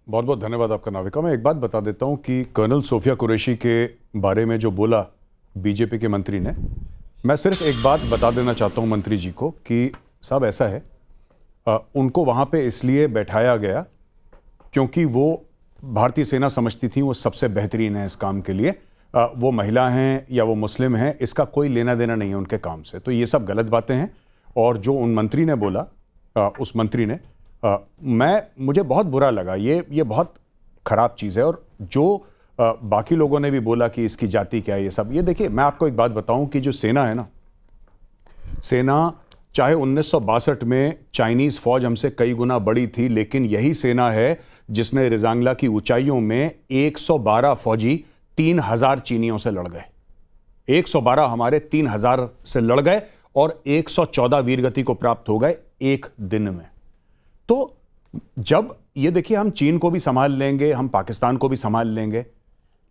बहुत बहुत धन्यवाद आपका नाविका। मैं एक बात बता देता हूं कि कर्नल सोफिया कुरैशी के बारे में जो बोला बीजेपी के मंत्री ने, मैं सिर्फ एक बात बता देना चाहता हूं मंत्री जी को कि साहब ऐसा है, उनको वहां पे इसलिए बैठाया गया क्योंकि वो भारतीय सेना समझती थी वो सबसे बेहतरीन है इस काम के लिए। वो महिला हैं या वो मुस्लिम हैं, इसका कोई लेना देना नहीं है उनके काम से। तो ये सब गलत बातें हैं। और जो उन मंत्री ने बोला, उस मंत्री ने, मुझे बहुत बुरा लगा। ये बहुत खराब चीज़ है। और जो बाकी लोगों ने भी बोला कि इसकी जाति क्या है, ये सब, ये देखिए मैं आपको एक बात बताऊं कि जो सेना है ना, सेना चाहे 1962 में चाइनीज़ फौज हमसे कई गुना बड़ी थी, लेकिन यही सेना है जिसने रिजांगला की ऊंचाइयों में 112 फौजी 3000 चीनियों से लड़ गए। 112 हमारे 3000 से लड़ गए और 114 वीरगति को प्राप्त हो गए एक दिन में। तो जब ये देखिए, हम चीन को भी संभाल लेंगे, हम पाकिस्तान को भी संभाल लेंगे,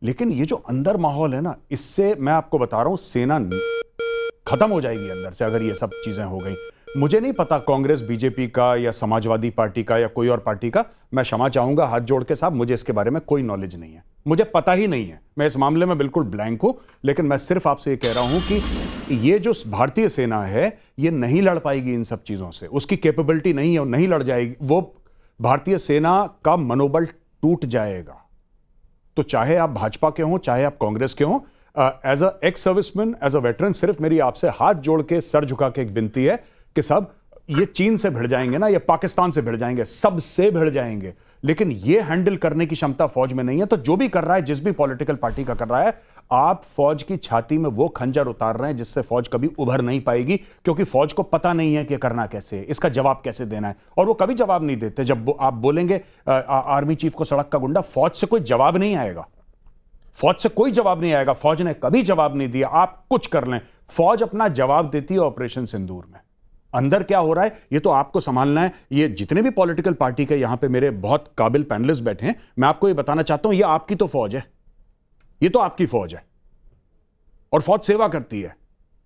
लेकिन ये जो अंदर माहौल है ना, इससे मैं आपको बता रहा हूं सेना खत्म हो जाएगी अंदर से अगर ये सब चीजें हो गई। मुझे नहीं पता कांग्रेस बीजेपी का या समाजवादी पार्टी का या कोई और पार्टी का, मैं क्षमा चाहूंगा हाथ जोड़ के साहब, मुझे इसके बारे में कोई नॉलेज नहीं है, मुझे पता ही नहीं है, मैं इस मामले में बिल्कुल ब्लैंक हूं। लेकिन मैं सिर्फ आपसे ये कह रहा हूं कि ये जो भारतीय सेना है ये नहीं लड़ पाएगी इन सब चीजों से, उसकी कैपेबिलिटी नहीं है, नहीं लड़ जाएगी वो। भारतीय सेना का मनोबल टूट जाएगा। तो चाहे आप भाजपा के हों, चाहे आप कांग्रेस के हों, as a ex serviceman, as a veteran, सिर्फ मेरी आपसे हाथ जोड़ के सर झुका के एक विनती है कि सब ये चीन से भिड़ जाएंगे ना, ये पाकिस्तान से भिड़ जाएंगे, सबसे भिड़ जाएंगे, लेकिन ये हैंडल करने की क्षमता फौज में नहीं है। तो जो भी कर रहा है, जिस भी पॉलिटिकल पार्टी का कर रहा है, आप फौज की छाती में वो खंजर उतार रहे हैं जिससे फौज कभी उभर नहीं पाएगी, क्योंकि फौज को पता नहीं है कि करना कैसे है, इसका जवाब कैसे देना है, और वो कभी जवाब नहीं देते। जब आप बोलेंगे आर्मी चीफ को सड़क का गुंडा, फौज से कोई जवाब नहीं आएगा, फौज से कोई जवाब नहीं आएगा, फौज ने कभी जवाब नहीं दिया। आप कुछ कर लें, फौज अपना जवाब देती है ऑपरेशन सिंदूर में। अंदर क्या हो रहा है ये तो आपको संभालना है। ये जितने भी पॉलिटिकल पार्टी के यहां पे मेरे बहुत काबिल पैनलिस्ट बैठे हैं, मैं आपको ये बताना चाहता हूं, ये आपकी तो फौज है, ये तो आपकी फौज है, और फौज सेवा करती है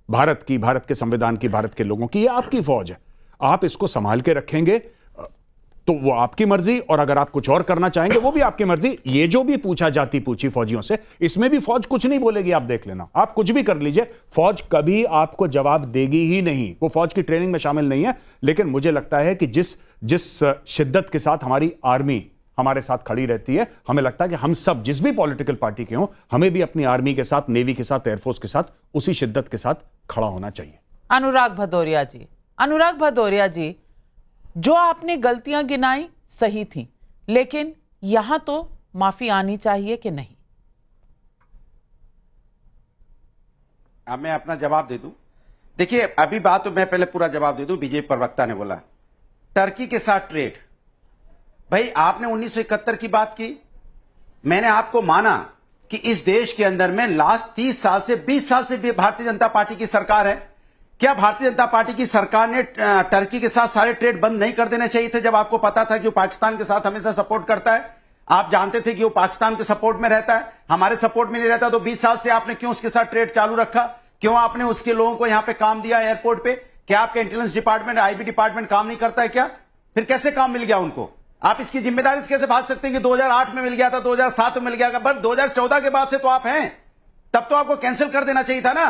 भारत की, भारत के संविधान की, भारत के लोगों की, ये आपकी फौज है। आप इसको संभाल के रखेंगे तो वो आपकी मर्जी, और अगर आप कुछ और करना चाहेंगे वो भी आपकी मर्जी। ये जो भी पूछा जाती पूछी फौजियों से, इसमें भी फौज कुछ नहीं बोलेगी, आप देख लेना। आप कुछ भी कर लीजिए, फौज कभी आपको जवाब देगी ही नहीं, वो फौज की ट्रेनिंग में शामिल नहीं है। लेकिन मुझे लगता है कि जिस शिद्दत के साथ हमारी आर्मी हमारे साथ खड़ी रहती है, हमें लगता है कि हम सब जिस भी पॉलिटिकल पार्टी के हों, हमें भी अपनी आर्मी के साथ, नेवी के साथ, एयरफोर्स के साथ उसी शिद्दत के साथ खड़ा होना चाहिए। अनुराग भदौरिया जी, जो आपने गलतियां गिनाई सही थी, लेकिन यहां तो माफी आनी चाहिए कि नहीं? अब मैं अपना जवाब दे दूं। देखिए, अभी बात तो मैं पहले पूरा जवाब दे दूं। बीजेपी प्रवक्ता ने बोला टर्की के साथ ट्रेड। भाई, आपने 1971 की बात की, मैंने आपको माना कि इस देश के अंदर में लास्ट 30 साल से 20 साल से भी भारतीय जनता पार्टी की सरकार है। क्या भारतीय जनता पार्टी की सरकार ने टर्की के साथ सारे ट्रेड बंद नहीं कर देने चाहिए थे, जब आपको पता था कि वो पाकिस्तान के साथ हमेशा सपोर्ट करता है? आप जानते थे कि वो पाकिस्तान के सपोर्ट में रहता है, हमारे सपोर्ट में नहीं रहता, तो 20 साल से आपने क्यों उसके साथ ट्रेड चालू रखा? क्यों आपने उसके लोगों को यहां पे काम दिया एयरपोर्ट पे? क्या आपके इंटेलिजेंस डिपार्टमेंट, आईबी डिपार्टमेंट काम नहीं करता है क्या? फिर कैसे काम मिल गया उनको? आप इसकी जिम्मेदारी से कैसे भाग सकते हैं कि 2008 में मिल गया था, 2007 में मिल गया था, बट 2014 के बाद से तो आप हैं, तब तो आपको कैंसिल कर देना चाहिए था ना,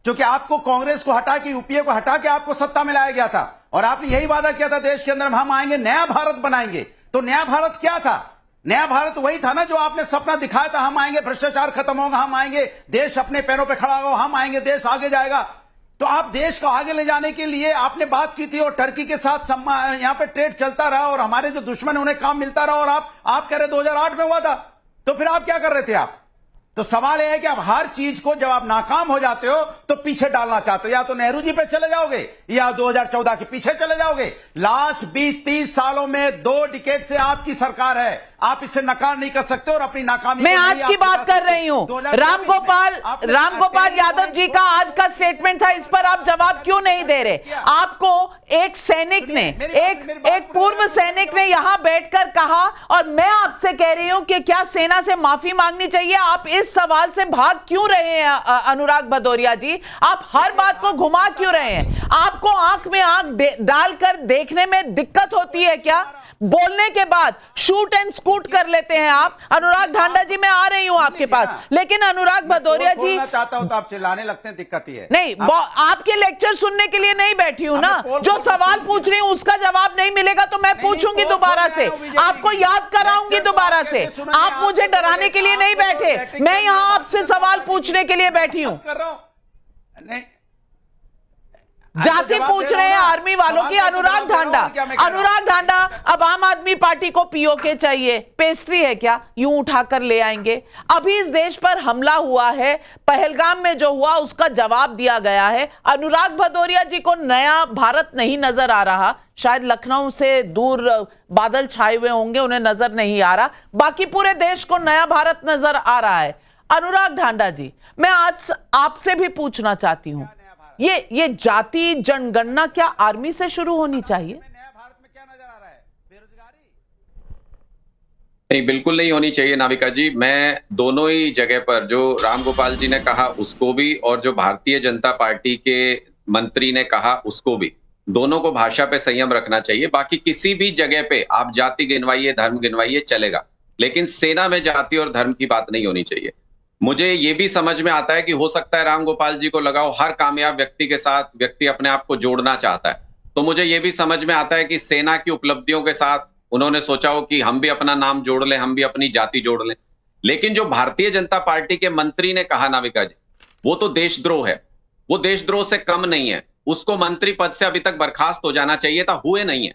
क्योंकि आपको कांग्रेस को हटा के, यूपीए को हटा के आपको सत्ता में लाया गया था, और आपने यही वादा किया था देश के अंदर हम आएंगे, नया भारत बनाएंगे। तो नया भारत क्या था? नया भारत वही था ना जो आपने सपना दिखाया था, हम आएंगे, भ्रष्टाचार खत्म होगा, हम आएंगे, देश अपने पैरों पर खड़ा होगा, हम आएंगे, देश आगे जाएगा। तो आप देश को आगे ले जाने के लिए आपने बात की थी, और टर्की के साथ यहां पे ट्रेड चलता रहा, और हमारे जो दुश्मन है उन्हें काम मिलता रहा, और आप कह रहे 2008 में हुआ था, तो फिर आप क्या कर रहे थे आप? तो सवाल यह है कि आप हर चीज को जब आप नाकाम हो जाते हो तो पीछे डालना चाहते हो, या तो नेहरू जी पे चले जाओगे या 2014 के पीछे चले जाओगे। लास्ट 20-30 सालों में 2 डिकेड से आपकी सरकार है, आप इसे नकार नहीं कर सकते, और अपनी नाकामी मैं आज की बात कर रही हूं। रामगोपाल यादव जी का आज का स्टेटमेंट था, इस पर आप जवाब क्यों नहीं दे रहे? आपको एक सैनिक ने, एक पूर्व सैनिक ने यहां बैठकर कहा, और मैं आपसे कह रही हूं कि क्या सेना से माफी मांगनी चाहिए? आप इस सवाल से भाग क्यों रहे हैं अनुराग भदौरिया जी? आप हर बात को घुमा क्यों रहे हैं? आपको आंख में आंख डालकर देखने में दिक्कत होती है क्या? बोलने के बाद शूट एंड स्कूट कर लेते हैं आप। अनुराग ढांडा जी, मैं आ रही हूं आपके पास, लेकिन अनुराग भदौरिया जी, चाहता हूं तो आप चिल्लाने लगते हैं, दिक्कत ही है। नहीं, आपके लेक्चर सुनने के लिए नहीं बैठी हूं ना। जो सवाल पूछ रही हूं उसका जवाब नहीं मिलेगा तो मैं पूछूंगी दोबारा से, आपको याद कराऊंगी दोबारा से। आप मुझे डराने के लिए नहीं बैठे, मैं यहां आपसे सवाल पूछने के लिए बैठी हूं। नहीं, जाति पूछ रहे हैं आर्मी वालों की। अनुराग ढांडा, अब आम आदमी पार्टी को पीओके चाहिए, पेस्ट्री है क्या, यूं उठाकर ले आएंगे? अभी इस देश पर हमला हुआ है, पहलगाम में जो हुआ उसका जवाब दिया गया है। अनुराग भदौरिया जी को नया भारत नहीं नजर आ रहा, शायद लखनऊ से दूर बादल छाए हुए होंगे, उन्हें नजर नहीं आ रहा, बाकी पूरे देश को नया भारत नजर आ रहा है। अनुराग ढांडा जी, मैं आज आपसे भी पूछना चाहती हूं, ये जाति जनगणना क्या आर्मी से शुरू होनी चाहिए? नया भारत में क्या नजर आ रहा है? बेरोजगारी? नहीं, बिल्कुल नहीं होनी चाहिए नाविका जी। मैं दोनों ही जगह पर, जो राम गोपाल जी ने कहा उसको भी और जो भारतीय जनता पार्टी के मंत्री ने कहा उसको भी, दोनों को भाषा पे संयम रखना चाहिए। बाकी किसी भी जगह पे आप जाति गिनवाइए, धर्म गिनवाइए, चलेगा, लेकिन सेना में जाति और धर्म की बात नहीं होनी चाहिए। मुझे ये भी समझ में आता है कि हो सकता है राम गोपाल जी को लगाओ हर कामयाब व्यक्ति के साथ व्यक्ति अपने आप को जोड़ना चाहता है, तो मुझे ये भी समझ में आता है कि सेना की उपलब्धियों के साथ उन्होंने सोचा हो कि हम भी अपना नाम जोड़ लें, हम भी अपनी जाति जोड़ लें। लेकिन जो भारतीय जनता पार्टी के मंत्री ने कहा नाविका जी, वो तो देशद्रोह है, वो देशद्रोह से कम नहीं है। उसको मंत्री पद से अभी तक बर्खास्त हो जाना चाहिए था, हुए नहीं है।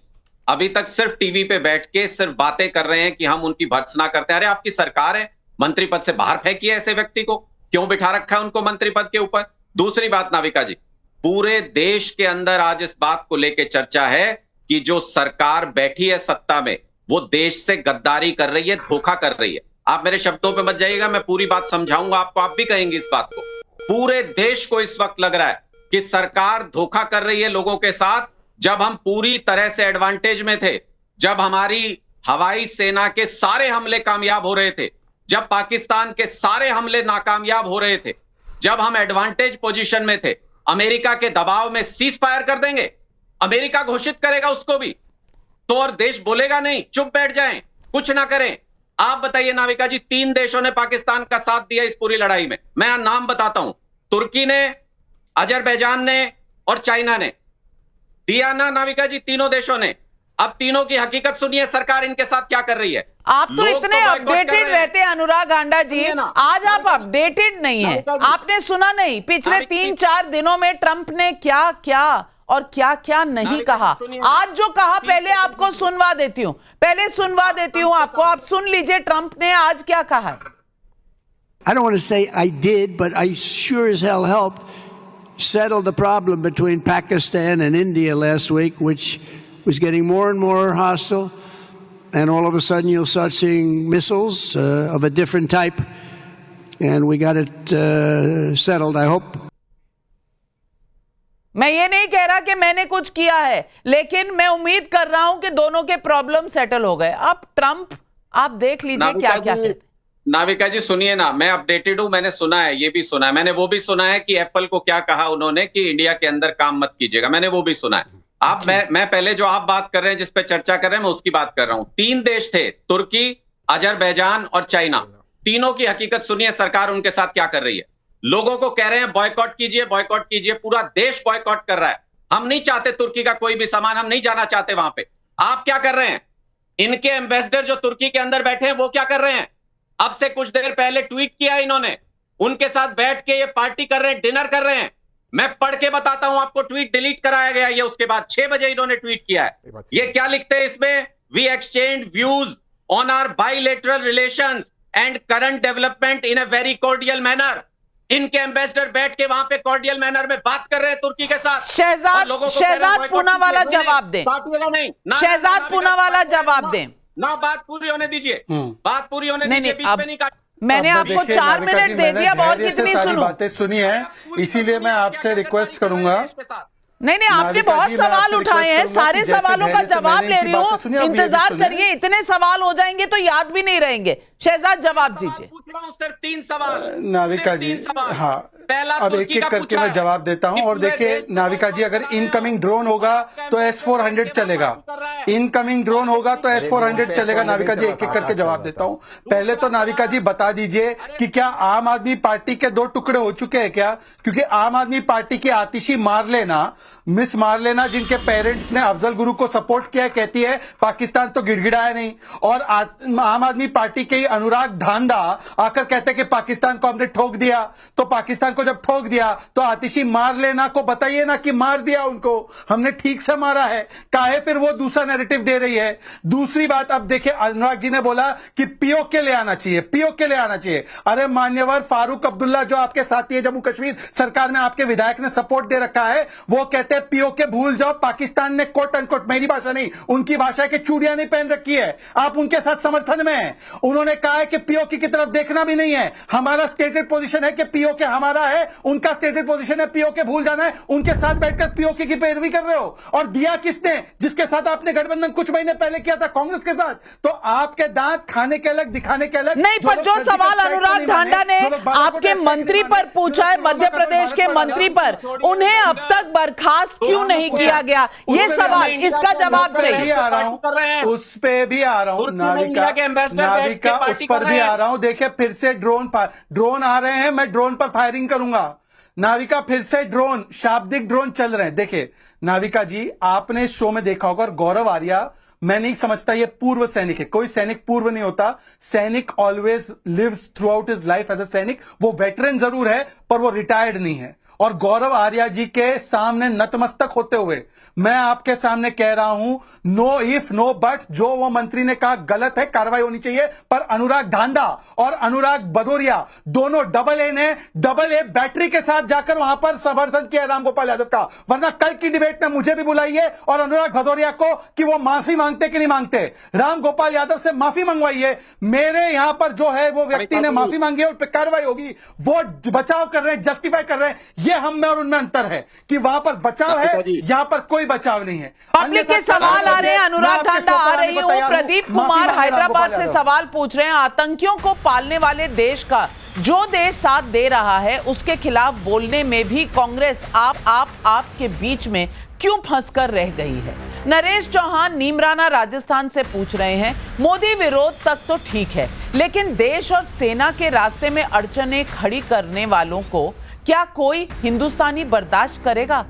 अभी तक सिर्फ टीवी पे बैठ के सिर्फ बातें कर रहे हैं कि हम उनकी भर्त्सना करते हैं। अरे आपकी सरकार है, मंत्री पद से बाहर फेंकिए ऐसे व्यक्ति को, क्यों बिठा रखा है उनको मंत्री पद के ऊपर? दूसरी बात नाविका जी, पूरे देश के अंदर आज इस बात को लेकर चर्चा है कि जो सरकार बैठी है सत्ता में, वो देश से गद्दारी कर रही है, धोखा कर रही है। आप मेरे शब्दों पे मत जाइएगा, मैं पूरी बात समझाऊंगा आपको, आप भी कहेंगे इस बात को। पूरे देश को इस वक्त लग रहा है कि सरकार धोखा कर रही है लोगों के साथ। जब हम पूरी तरह से एडवांटेज में थे, जब हमारी हवाई सेना के सारे हमले कामयाब हो रहे थे, जब पाकिस्तान के सारे हमले नाकामयाब हो रहे थे, जब हम एडवांटेज पोजीशन में थे, अमेरिका के दबाव में सीज फायर कर देंगे, अमेरिका घोषित करेगा उसको भी, तो और देश बोलेगा नहीं, चुप बैठ जाएं, कुछ ना करें। आप बताइए नाविका जी, 3 देशों ने पाकिस्तान का साथ दिया इस पूरी लड़ाई में। मैं नाम बताता हूं, तुर्की ने, अजरबैजान ने और चाइना ने दिया ना नाविका जी, तीनों देशों ने। अब तीनों की हकीकत सुनिए, सरकार इनके साथ क्या कर रही है। आप तो इतने अपडेटेड रहते हैं अनुराग ढांडा जी, आज आप अपडेटेड नहीं है। आपने सुना नहीं पिछले 3-4 दिनों में ट्रंप ने क्या क्या और क्या क्या नहीं कहा। आज जो कहा पहले आपको सुनवा देती हूं, आपको, आप सुन लीजिए ट्रंप ने आज क्या कहा है। I don't want to say I did, but I sure as hell helped settle the problem between Pakistan and India last week, which was getting more and more hostile. And all of a sudden you'll start seeing missiles of a different type. And we got it settled, I hope. मैं ये नहीं कह रहा कि मैंने कुछ किया है, लेकिन मैं उम्मीद कर रहा हूं कि दोनों के प्रॉब्लम सेटल हो गए। अब ट्रंप, आप देख लीजिए क्या क्या कहते हैं। नाविका जी सुनिए ना, मैं अपडेटेड हूं, मैंने सुना है, ये भी सुना है, मैंने वो भी सुना है कि एप्पल को क्या कहा उन्होंने कि इंडिया के अंदर काम मत कीजिएगा, मैंने वो भी सुना है। आप मैं पहले जो आप बात कर रहे हैं, जिस पे चर्चा कर रहे हैं, मैं उसकी बात कर रहा हूं। 3 देश थे, तुर्की, अजरबैजान और चाइना। तीनों की हकीकत सुनिए, सरकार उनके साथ क्या कर रही है। लोगों को कह रहे हैं बॉयकॉट कीजिए, बॉयकॉट कीजिए, पूरा देश बॉयकॉट कर रहा है। हम नहीं चाहते तुर्की का कोई भी सामान, हम नहीं जाना चाहते वहां पे। आप क्या कर रहे हैं? इनके एम्बेसडर जो तुर्की के अंदर बैठे हैं वो क्या कर रहे हैं? अब से कुछ देर पहले ट्वीट किया इन्होंने, उनके साथ बैठ के ये पार्टी कर रहे हैं, डिनर कर रहे हैं। मैं पढ़ के बताता हूं आपको, ट्वीट डिलीट कराया गया ये, उसके बाद 6 बजे इन्होंने ट्वीट किया है। ये क्या लिखते हैं इसमें? We exchange views on our bilateral relations and current development in a very cordial manner. इनके एम्बेसडर बैठ के वहां पे कॉर्डियल मैनर में बात कर रहे हैं तुर्की के साथ। शहजाद पूनावाला जवाब दें, नहीं, शहजाद पूनावाला जवाब दें ना, बात पूरी होने दीजिए, बात पूरी होने दीजिए, बीच में नहीं काट। मैंने आपको 4 मिनट दे दिया, और कितनी सुनूं? बातें सुनी है, इसीलिए मैं आपसे रिक्वेस्ट करूंगा, नहीं, आपने नाविका बहुत जी, मैं सवाल आपसे उठाए हैं, रिक्वेस्ट करूंगा सारे कि जैसे सवालों का धैर्य से जवाब मैंने ले इनकी रही बातें सुनी, हूँ, अब ये भी इंतजार सुनिए। करिए, इतने सवाल हो जाएंगे तो याद भी नहीं रहेंगे। शहजाद जवाब दीजिए। पूछ रहा हूं सिर्फ 3 सवाल। नाविका सिर्फ जी, 3 सवाल। हाँ, पहला अब तुर्की एक एक का करके पूछा मैं है जवाब देता हूं। कि और पूरे देखिए देश में नाविका जी, अगर इनकमिंग ड्रोन होगा तो S-400 चलेगा, इनकमिंग ड्रोन होगा तो S-400 चलेगा। नाविका जी, एक एक करके जवाब देता हूं। पहले तो नाविका जी बता दीजिए कि क्या आम आदमी पार्टी के 2 टुकड़े हो चुके हैं क्या? क्योंकि आम आदमी पार्टी की आतिशी मारलेना, मिस मारलेना, जिनके पेरेंट्स ने अफजल गुरु को सपोर्ट किया, कहती है पाकिस्तान तो गिड़गिड़ाया नहीं, और आम आदमी पार्टी के अनुराग धांधा आकर कहते हैं कि पाकिस्तान को हमने ठोक दिया। तो पाकिस्तान को जब ठोक दिया तो आतिशी मारलेना को बताइए ना कि मार दिया उनको, हमने ठीक से मारा है, काहे फिर वो दूसरा नैरेटिव दे रही है? दूसरी बात, अब देखिए अनुराग जी ने बोला कि पीओके ले आना चाहिए, पीओके ले आना चाहिए। अरे मान्यवर फारूक अब्दुल्ला जो आपके साथी है, जम्मू कश्मीर सरकार में आपके विधायक ने सपोर्ट दे रखा है, वो कहते हैं पीओके भूल जाओ, पाकिस्तान ने कोट अनकोट, मेरी भाषा नहीं उनकी भाषा के चूड़ियां नहीं पहन रखी है, आप उनके साथ समर्थन में हैं। उन्होंने कहा है कि पीओके की तरफ देखना भी नहीं है, हमारा स्टेटेड पोजीशन है कि पीओके हमारा है, उनका स्टेटेड पोजीशन है पीओके भूल जाना है। उनके साथ बैठकर पीओके की पैरवी कर रहे हो। और दिया किसने? जिसके साथ आपने गठबंधन कुछ महीने पहले किया था, कांग्रेस के साथ। तो आपके दांत खाने के अलग, दिखाने के अलग। नहीं, पर जो सवाल अनुराग ढांडा ने आपके मंत्री पर पूछा है, मध्य प्रदेश के मंत्री पर, उन्हें अब तक बर्खास्त क्यों नहीं किया गया, ये सवाल, इसका जवाब चाहिए। आ रहा हूं, उस पे भी आ रहा हूं नाविका, उस पर भी आ रहा हूं। देखिए फिर से ड्रोन आ रहे हैं, मैं ड्रोन पर फायरिंग करूंगा। नाविका, फिर से ड्रोन, शाब्दिक ड्रोन चल रहे हैं। देखिए नाविका जी, आपने इस शो में देखा होगा, और गौरव आर्या, मैं नहीं समझता ये पूर्व सैनिक है, कोई सैनिक पूर्व नहीं होता। सैनिक always lives throughout his life as a सैनिक। वो वेटरन जरूर है पर वो रिटायर्ड नहीं है। और गौरव आर्या जी के सामने नतमस्तक होते हुए मैं आपके सामने कह रहा हूं, नो इफ नो बट, जो वो मंत्री ने कहा गलत है, कार्रवाई होनी चाहिए। पर अनुराग धांधा और अनुराग भदौरिया दोनों डबल ए ने डबल ए बैटरी के साथ जाकर वहां पर समर्थन किया रामगोपाल यादव का। वरना कल की डिबेट में मुझे भी बुलाइए और अनुराग भदौरिया को कि वो माफी मांगते कि नहीं मांगते। रामगोपाल यादव से माफी मंगवाइए। मेरे यहां पर जो है वो व्यक्ति ने माफी मांगी है और कार्रवाई होगी। वो बचाव कर रहे हैं, जस्टिफाई कर रहे हैं। ये हम में और उनमें अंतर है कि वहां पर बचाव है, यहां पर कोई बचाव नहीं है। पब्लिक के सवाल आ रहे हैं, अनुराग ढांडा आ रही हूं, प्रदीप कुमार हैदराबाद से सवाल पूछ रहे हैं, आतंकियों को पालने वाले देश का जो देश साथ दे रहा है उसके खिलाफ बोलने में भी कांग्रेस आप के बीच में क्यों फंसकर रह गई है? नरेश चौहान नीमराना राजस्थान से पूछ रहे हैं, मोदी विरोध तक तो ठीक है, लेकिन देश और सेना के रास्ते में अड़चनें खड़ी करने वालों को क्या कोई हिंदुस्तानी बर्दाश्त करेगा?